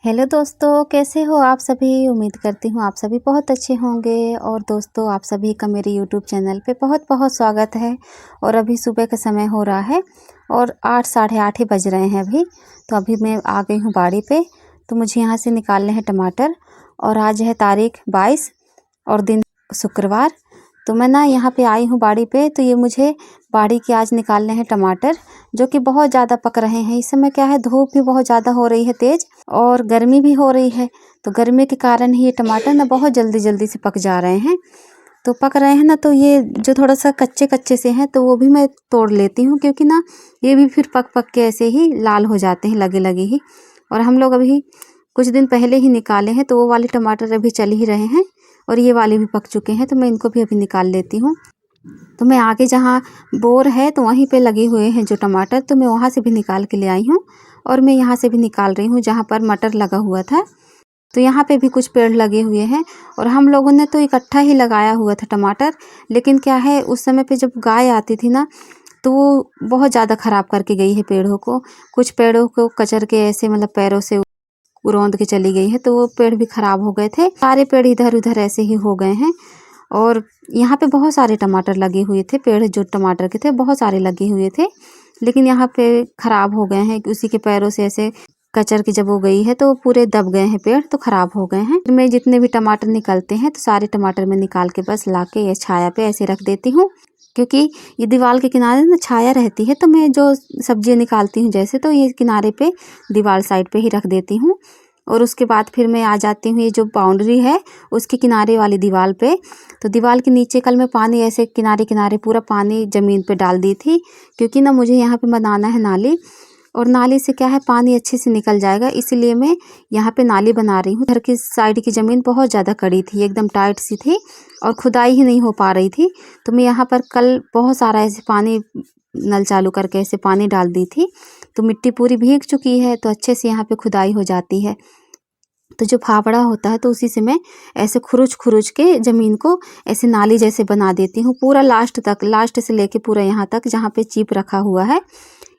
Hello दोस्तों, कैसे हो आप सभी। उम्मीद करती हूँ आप सभी बहुत अच्छे होंगे। और दोस्तों, आप सभी का मेरे यूट्यूब चैनल पे बहुत बहुत स्वागत है। और अभी सुबह का समय हो रहा है और 8 साढ़े 8 ही बज रहे हैं अभी। तो अभी मैं आ गई हूँ बाड़ी पे। तो मुझे यहाँ से निकालने हैं टमाटर। और आज है तारीख 22 और दिन शुक्रवार। तो मैं ना यहाँ पे आई हूँ बाड़ी पे। तो ये मुझे बाड़ी के आज निकालने हैं टमाटर, जो कि बहुत ज़्यादा पक रहे हैं। इस समय क्या है, धूप भी बहुत ज़्यादा हो रही है तेज़, और गर्मी भी हो रही है। तो गर्मी के कारण ही ये टमाटर ना बहुत जल्दी जल्दी से पक जा रहे हैं। तो पक रहे हैं ना, तो ये जो थोड़ा सा कच्चे कच्चे से हैं तो वो भी मैं तोड़ लेती हूँ, क्योंकि ना ये भी फिर पक पक के ऐसे ही लाल हो जाते हैं लगे लगे ही। और हम लोग अभी कुछ दिन पहले ही निकाले हैं, तो वो वाले टमाटर अभी चल ही रहे हैं और ये वाले भी पक चुके हैं। तो मैं इनको भी अभी निकाल लेती हूँ। तो मैं आगे जहाँ बोर है तो वहीं पे लगे हुए हैं जो टमाटर, तो मैं वहाँ से भी निकाल के ले आई हूँ। और मैं यहाँ से भी निकाल रही हूँ जहाँ पर मटर लगा हुआ था। तो यहाँ पे भी कुछ पेड़ लगे हुए हैं। और हम लोगों ने तो इकट्ठा ही लगाया हुआ था टमाटर। लेकिन क्या है, उस समय पे जब गाय आती थी ना, तो वो बहुत ज़्यादा ख़राब करके गई है पेड़ों को। कुछ पेड़ों को कचर के ऐसे मतलब पैरों से रौंद के चली गई है, तो वो पेड़ भी ख़राब हो गए थे। सारे पेड़ इधर उधर ऐसे ही हो गए हैं। और यहाँ पे बहुत सारे टमाटर लगे हुए थे। पेड़ जो टमाटर के थे बहुत सारे लगे हुए थे, लेकिन यहाँ पे ख़राब हो गए हैं। उसी के पैरों से ऐसे कचर के जब वो गई है तो पूरे दब गए हैं पेड़, तो ख़राब हो गए हैं। मैं जितने भी टमाटर निकलते हैं तो सारे टमाटर मैं निकाल के बस ला के ये छाया पे ऐसे रख देती हूँ, क्योंकि ये दीवार के किनारे ना छाया रहती है। तो मैं जो सब्जियाँ निकालती हूँ जैसे, तो ये किनारे पे दीवार साइड पे ही रख देती हूँ। और उसके बाद फिर मैं आ जाती हूँ ये जो बाउंड्री है उसके किनारे वाली दीवार पे। तो दीवार के नीचे कल मैं पानी ऐसे किनारे किनारे पूरा पानी ज़मीन पे डाल दी थी, क्योंकि ना मुझे यहाँ पे बनाना है नाली। और नाली से क्या है, पानी अच्छे से निकल जाएगा, इसलिए मैं यहाँ पे नाली बना रही हूँ। घर की साइड की ज़मीन बहुत ज़्यादा कड़ी थी, एकदम टाइट सी थी और खुदाई ही नहीं हो पा रही थी। तो मैं यहाँ पर कल बहुत सारा ऐसे पानी नल चालू करके ऐसे पानी डाल दी थी। तो मिट्टी पूरी भीग चुकी है, तो अच्छे से यहाँ पे खुदाई हो जाती है। तो जो फावड़ा होता है तो उसी से मैं ऐसे खुरुच खुरुच के ज़मीन को ऐसे नाली जैसे बना देती हूँ, पूरा लास्ट तक, लास्ट से लेके पूरा यहाँ तक जहाँ पे चीप रखा हुआ है,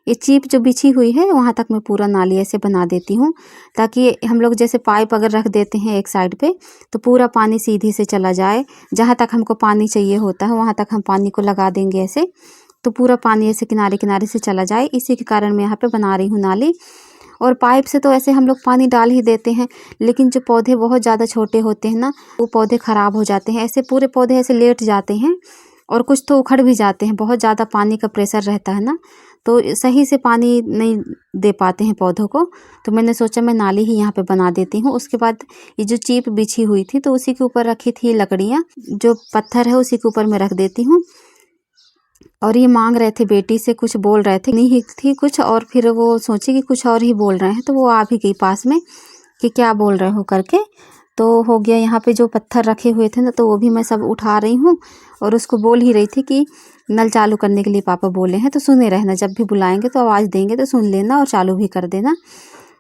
ये चीप जो बिछी हुई है वहाँ तक मैं पूरा नाली ऐसे बना देती हूँ, ताकि हम लोग जैसे पाइप अगर रख देते हैं एक साइड पे तो पूरा पानी सीधी से चला जाए। जहाँ तक हमको पानी चाहिए होता है वहाँ तक हम पानी को लगा देंगे ऐसे, तो पूरा पानी ऐसे किनारे किनारे से चला जाए। इसी के कारण मैं यहाँ पे बना रही हूँ नाली। और पाइप से तो ऐसे हम लोग पानी डाल ही देते हैं, लेकिन जो पौधे बहुत ज़्यादा छोटे होते हैं ना, वो पौधे ख़राब हो जाते हैं। ऐसे पूरे पौधे ऐसे लेट जाते हैं और कुछ तो उखड़ भी जाते हैं। बहुत ज़्यादा पानी का प्रेशर रहता है ना, तो सही से पानी नहीं दे पाते हैं पौधों को। तो मैंने सोचा मैं नाली ही यहाँ पे बना देती हूँ। उसके बाद ये जो चीप बिछी हुई थी तो उसी के ऊपर रखी थी लकड़ियाँ, जो पत्थर है उसी के ऊपर मैं रख देती हूँ। और ये मांग रहे थे, बेटी से कुछ बोल रहे थे, नहीं थी कुछ, और फिर वो सोची कि कुछ और ही बोल रहे हैं, तो वो आ भी गई पास में कि क्या बोल रहे हो करके। तो हो गया, यहाँ पे जो पत्थर रखे हुए थे ना, तो वो भी मैं सब उठा रही हूँ और उसको बोल ही रही थी कि नल चालू करने के लिए पापा बोले हैं, तो सुने रहना, जब भी बुलाएंगे तो आवाज़ देंगे तो सुन लेना और चालू भी कर देना।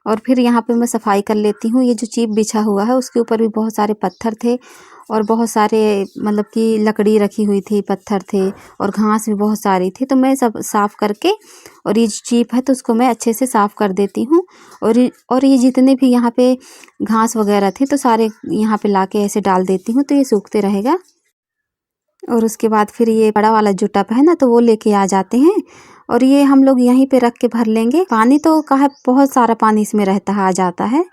और फिर यहाँ पे मैं सफाई कर लेती हूँ। ये जो चीप बिछा हुआ है उसके ऊपर भी बहुत सारे पत्थर थे और बहुत सारे मतलब कि लकड़ी रखी हुई थी, पत्थर थे और घास भी बहुत सारी थी। तो मैं सब साफ़ करके, और ये चीप है तो उसको मैं अच्छे से साफ़ कर देती हूँ। और ये जितने भी यहाँ पे घास वगैरह थे तो सारे यहाँ पे लाके ऐसे डाल देती हूँ, तो ये सूखते रहेगा। और उसके बाद फिर ये बड़ा वाला जो टब है ना, तो वो लेके आ जाते हैं और ये हम लोग यहीं पे रख के भर लेंगे। पानी तो कहा बहुत सारा पानी इसमें रहता है, आ जाता है,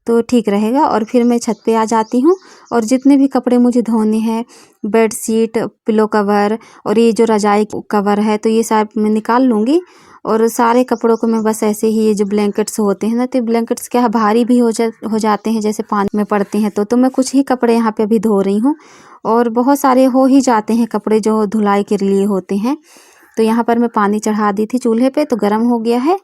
तो ठीक रहेगा। और फिर मैं छत पे आ जाती हूँ और जितने भी कपड़े मुझे धोने हैं, बेड शीट, पिलो कवर और ये जो रजाई कवर है, तो ये सब मैं निकाल लूँगी। और सारे कपड़ों को मैं बस ऐसे ही, ये जो ब्लैंकेट्स होते हैं ना, तो ब्लैंकेट्स क्या है, भारी भी हो जाते हैं जैसे पानी में पड़ते हैं, तो मैं कुछ ही कपड़े यहाँ पे अभी धो रही हूँ। और बहुत सारे हो ही जाते हैं कपड़े जो धुलाई के लिए होते हैं। तो यहाँ पर मैं पानी चढ़ा दी थी चूल्हे पे, तो गर्म हो गया है।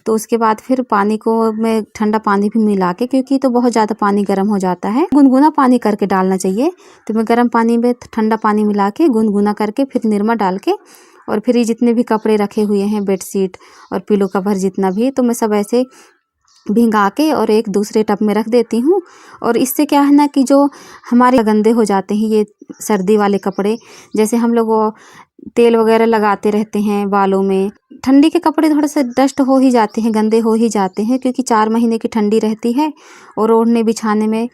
तो उसके बाद फिर पानी को मैं ठंडा पानी भी मिला के, क्योंकि तो बहुत ज़्यादा पानी गर्म हो जाता है, गुनगुना पानी करके डालना चाहिए। तो मैं गर्म पानी में ठंडा पानी मिला के गुनगुना करके फिर निरमा डाल के, और फिर ये जितने भी कपड़े रखे हुए हैं, बेडशीट और पिलो कवर जितना भी, तो मैं सब ऐसे भिंगा के और एक दूसरे टब में रख देती हूँ। और इससे क्या है ना कि जो हमारे गंदे हो जाते हैं ये सर्दी वाले कपड़े, जैसे हम लोग वो तेल वगैरह लगाते रहते हैं बालों में, ठंडी के कपड़े थोड़े से डस्ट हो ही जाते हैं, गंदे हो ही जाते हैं, क्योंकि 4 महीने की ठंडी रहती है और ओढ़ने बिछाने में।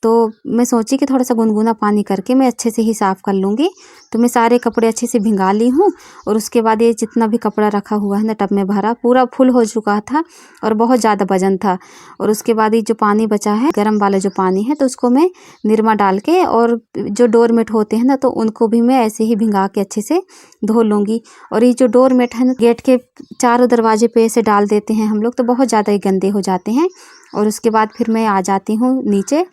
तो मैं सोची कि थोड़ा सा गुनगुना पानी करके मैं अच्छे से ही साफ़ कर लूँगी। तो मैं सारे कपड़े अच्छे से भिंगा ली हूँ और उसके बाद ये जितना भी कपड़ा रखा हुआ है ना टब में भरा, पूरा फुल हो चुका था और बहुत ज़्यादा वजन था। और उसके बाद ये जो पानी बचा है, गर्म वाला जो पानी है, तो उसको मैं निरमा डाल के और जो डोरमेट होते हैं ना, तो उनको भी मैं ऐसे ही भिंगा के अच्छे से धो लूँगी। और ये जो डोरमेट है ना, गेट के चारों दरवाजे पे ऐसे डाल देते हैं हम लोग, तो बहुत ज़्यादा ही गंदे हो जाते हैं। और उसके बाद फिर मैं आ जाती हूँ नीचे,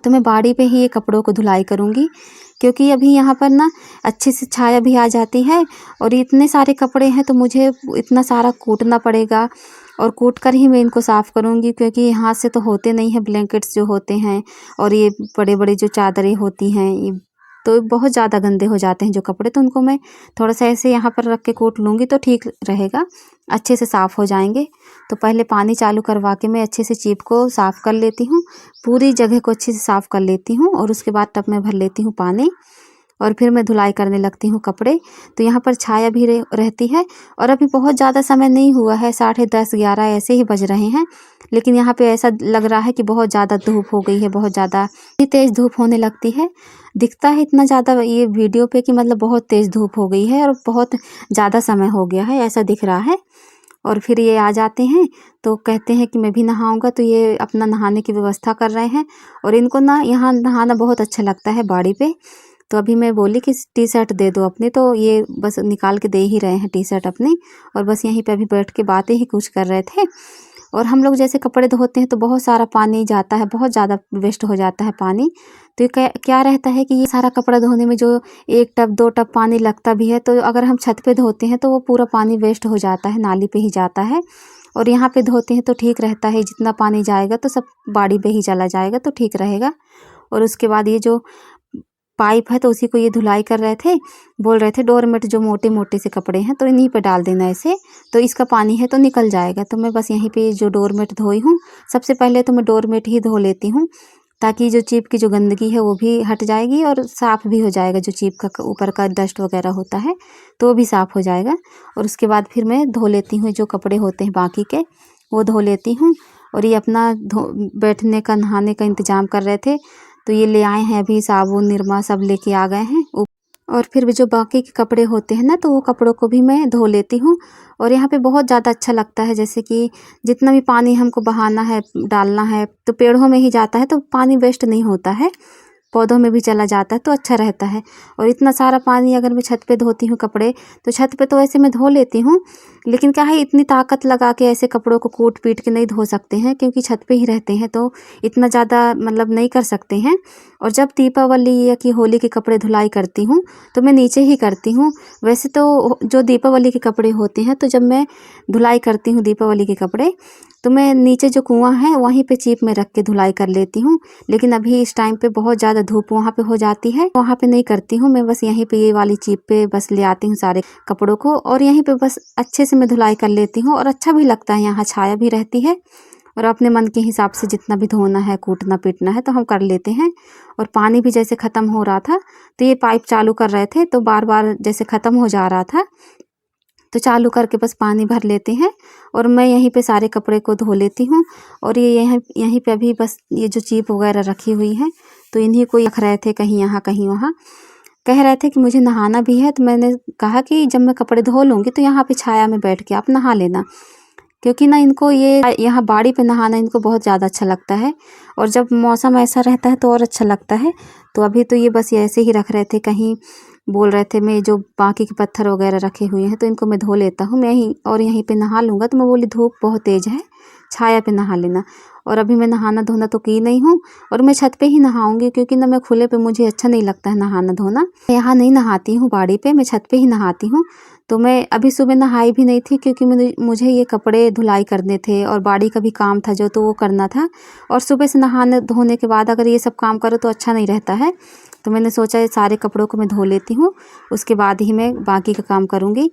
तो मैं बाड़ी पे ही ये कपड़ों को धुलाई करूँगी, क्योंकि अभी यहाँ पर ना अच्छे से छाया भी आ जाती है। और इतने सारे कपड़े हैं तो मुझे इतना सारा कूटना पड़ेगा और कूट कर ही मैं इनको साफ़ करूँगी, क्योंकि हाथ से तो होते नहीं हैं ब्लैंकेट्स जो होते हैं और ये बड़े बड़े जो चादरें होती हैं, ये तो बहुत ज़्यादा गंदे हो जाते हैं जो कपड़े। तो उनको मैं थोड़ा सा ऐसे यहाँ पर रख के कूट लूँगी तो ठीक रहेगा, अच्छे से साफ़ हो जाएंगे। तो पहले पानी चालू करवा के मैं अच्छे से चीप को साफ़ कर लेती हूँ, पूरी जगह को अच्छे से साफ़ कर लेती हूँ। और उसके बाद टब में भर लेती हूँ पानी और फिर मैं धुलाई करने लगती हूँ कपड़े। तो यहाँ पर छाया भी रहती है और अभी बहुत ज़्यादा समय नहीं हुआ है, 10:30 11 ऐसे ही बज रहे हैं, लेकिन यहाँ पे ऐसा लग रहा है कि बहुत ज़्यादा धूप हो गई है, बहुत ज़्यादा तेज़ धूप होने लगती है। दिखता है इतना ज़्यादा ये वीडियो पे कि मतलब बहुत तेज़ धूप हो गई है और बहुत ज़्यादा समय हो गया है, ऐसा दिख रहा है। और फिर ये आ जाते हैं तो कहते हैं कि मैं भी नहाऊंगा, तो ये अपना नहाने की व्यवस्था कर रहे हैं। और इनको ना यहाँ नहाना बहुत अच्छा लगता है बाड़ी पे। तो अभी मैं बोली कि टी शर्ट दे दो अपनी, तो ये बस निकाल के दे ही रहे हैं टी शर्ट अपनी। और बस यहीं पे अभी बैठ के बातें ही कुछ कर रहे थे। और हम लोग जैसे कपड़े धोते हैं तो बहुत सारा पानी जाता है, बहुत ज़्यादा वेस्ट हो जाता है पानी। तो ये क्या रहता है कि ये सारा कपड़ा धोने में जो 1 टब 2 टब पानी लगता भी है, तो अगर हम छत पे धोते हैं तो वो पूरा पानी वेस्ट हो जाता है, नाली पे ही जाता है। और यहाँ पे धोते हैं तो ठीक रहता है, जितना पानी जाएगा तो सब बाड़ी पे ही चला जाएगा, तो ठीक रहेगा। और उसके बाद ये जो पाइप है तो उसी को ये धुलाई कर रहे थे, बोल रहे थे डोरमेट जो मोटे मोटे से कपड़े हैं तो इन्हीं पे डाल देना ऐसे, तो इसका पानी है तो निकल जाएगा। तो मैं बस यहीं पे जो डोरमेट धोई हूँ, सबसे पहले तो मैं डोरमेट ही धो लेती हूँ, ताकि जो चीप की जो गंदगी है वो भी हट जाएगी और साफ़ भी हो जाएगा। जो चीप का ऊपर का डस्ट वगैरह होता है तो वो भी साफ़ हो जाएगा। और उसके बाद फिर मैं धो लेती हूँ, जो कपड़े होते हैं बाकी के वो धो लेती हूँ। और ये अपना बैठने का नहाने का इंतज़ाम कर रहे थे, तो ये ले आए हैं अभी साबुन निरमा सब लेके आ गए हैं। और फिर भी जो बाकी के कपड़े होते हैं ना, तो वो कपड़ों को भी मैं धो लेती हूँ। और यहाँ पे बहुत ज़्यादा अच्छा लगता है, जैसे कि जितना भी पानी हमको बहाना है, डालना है, तो पेड़ों में ही जाता है, तो पानी वेस्ट नहीं होता है, पौधों में भी चला जाता है, तो अच्छा रहता है। और इतना सारा पानी अगर मैं छत पे धोती हूँ कपड़े, तो छत पे तो ऐसे मैं धो लेती हूँ, लेकिन क्या है इतनी ताकत लगा के ऐसे कपड़ों को कूट पीट के नहीं धो सकते हैं, क्योंकि छत पे ही रहते हैं तो इतना ज़्यादा मतलब नहीं कर सकते हैं। और जब दीपावली या कि होली के कपड़े धुलाई करती हूँ तो मैं नीचे ही करती हूँ। वैसे तो जो दीपावली के कपड़े होते हैं, तो जब मैं धुलाई करती हूँ दीपावली के कपड़े, तो मैं नीचे जो कुआं है वहीं पे चीप में रख के धुलाई कर लेती हूँ। लेकिन अभी इस टाइम पे बहुत ज़्यादा धूप वहाँ पे हो जाती है, वहाँ पे नहीं करती हूँ मैं, बस यहीं पे ये वाली चीप पे बस ले आती हूँ सारे कपड़ों को और यहीं पे बस अच्छे से मैं धुलाई कर लेती हूँ। और अच्छा भी लगता है, यहाँ छाया भी रहती है और अपने मन के हिसाब से जितना भी धोना है, कूटना पीटना है तो हम कर लेते हैं। और पानी भी जैसे ख़त्म हो रहा था तो ये पाइप चालू कर रहे थे, तो बार बार जैसे ख़त्म हो जा रहा था तो चालू करके बस पानी भर लेते हैं और मैं यहीं पे सारे कपड़े को धो लेती हूँ। और ये यहीं पे अभी बस ये जो चीप वगैरह रखी हुई है, तो इन्हीं को रख रहे थे, कहीं यहाँ कहीं वहाँ। कह रहे थे कि मुझे नहाना भी है, तो मैंने कहा कि जब मैं कपड़े धो लूँगी तो यहाँ पे छाया में बैठ के आप नहा लेना, क्योंकि ना इनको ये यहाँ बाड़ी पे नहाना इनको बहुत ज़्यादा अच्छा लगता है। और जब मौसम ऐसा रहता है तो और अच्छा लगता है। तो अभी तो ये बस ऐसे ही रख रहे थे, कहीं बोल रहे थे मैं जो बाकी के पत्थर वगैरह रखे हुए हैं तो इनको मैं धो लेता हूँ मैं यहीं पे नहा लूँगा। तो मैं बोली धूप बहुत तेज़ है, छाया पे नहा लेना। और अभी मैं नहाना धोना तो की नहीं हूँ और मैं छत पे ही नहाऊंगी, क्योंकि ना मैं खुले पे मुझे अच्छा नहीं लगता है नहाना धोना। मैं यहाँ नहीं नहाती हूँ बाड़ी पे, मैं छत पे ही नहाती हूँ। तो मैं अभी सुबह नहाई भी नहीं थी, क्योंकि मुझे ये कपड़े धुलाई करने थे और बाड़ी का भी काम था जो, तो वो करना था। और सुबह से नहाने धोने के बाद अगर ये सब काम करो तो अच्छा नहीं रहता है। तो मैंने सोचा ये सारे कपड़ों को मैं धो लेती हूँ, उसके बाद ही मैं बाकी का काम करूँगी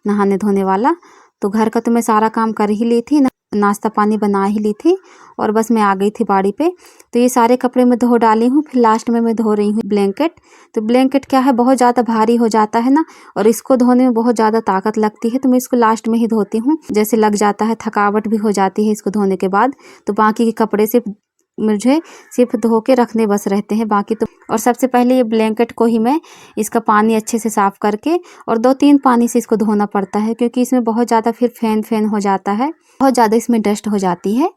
नहाने धोने वाला। तो घर का तो मैं सारा काम कर ही ली थी ना, नाश्ता पानी बना ही ली थी और बस मैं आ गई थी बाड़ी पे। तो ये सारे कपड़े मैं धो डाली हूँ। फिर लास्ट में मैं धो रही हूँ ब्लैंकेट। तो ब्लैंकेट क्या है, बहुत ज़्यादा भारी हो जाता है ना, और इसको धोने में बहुत ज़्यादा ताकत लगती है, तो मैं इसको लास्ट में ही धोती हूँ। जैसे लग जाता है, थकावट भी हो जाती है इसको धोने के बाद। तो बाकी के कपड़े सिर्फ मुझे धो के रखने बस रहते हैं, बाकी तो। और सबसे पहले ये ब्लैंकेट को ही मैं इसका पानी अच्छे से साफ़ करके, और 2-3 पानी से इसको धोना पड़ता है, क्योंकि इसमें बहुत ज़्यादा फिर फैन हो जाता है, बहुत ज़्यादा इसमें डस्ट हो जाती है।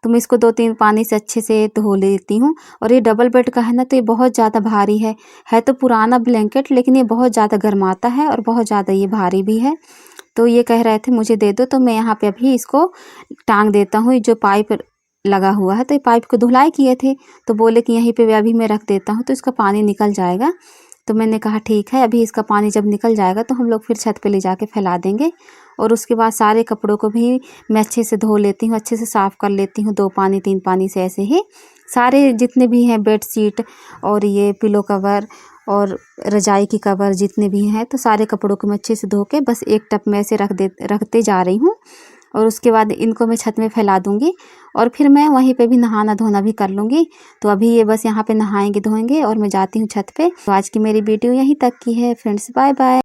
तो मैं इसको 2-3 पानी से अच्छे से धो लेती हूँ। और ये डबल बेड का है ना, तो ये बहुत ज़्यादा भारी है तो पुराना ब्लैंकेट, लेकिन ये बहुत ज़्यादा गर्माता है और बहुत ज़्यादा ये भारी भी है। तो ये कह रहे थे मुझे दे दो, तो मैं यहाँ पे अभी इसको टांग देता हूँ। जो पाइप लगा हुआ है, तो ये पाइप को धुलाई किए थे, तो बोले कि यहीं पे अभी मैं रख देता हूँ, तो इसका पानी निकल जाएगा। तो मैंने कहा ठीक है, अभी इसका पानी जब निकल जाएगा तो हम लोग फिर छत पे ले जाके फैला देंगे। और उसके बाद सारे कपड़ों को भी मैं अच्छे से धो लेती हूँ, अच्छे से साफ़ कर लेती हूँ, 2 पानी 3 पानी से ऐसे ही। सारे जितने भी हैं बेडशीट और ये पिलो कवर और रजाई की कवर जितने भी हैं, तो सारे कपड़ों को मैं अच्छे से धो के बस एक टब में ऐसे रखते जा रही हूँ। और उसके बाद इनको मैं छत में फैला दूँगी, और फिर मैं वहीं पे भी नहाना धोना भी कर लूँगी। तो अभी ये बस यहाँ पे नहाएंगे धोएंगे और मैं जाती हूँ छत पे। तो आज की मेरी वीडियो यहीं तक की है फ्रेंड्स, बाय बाय।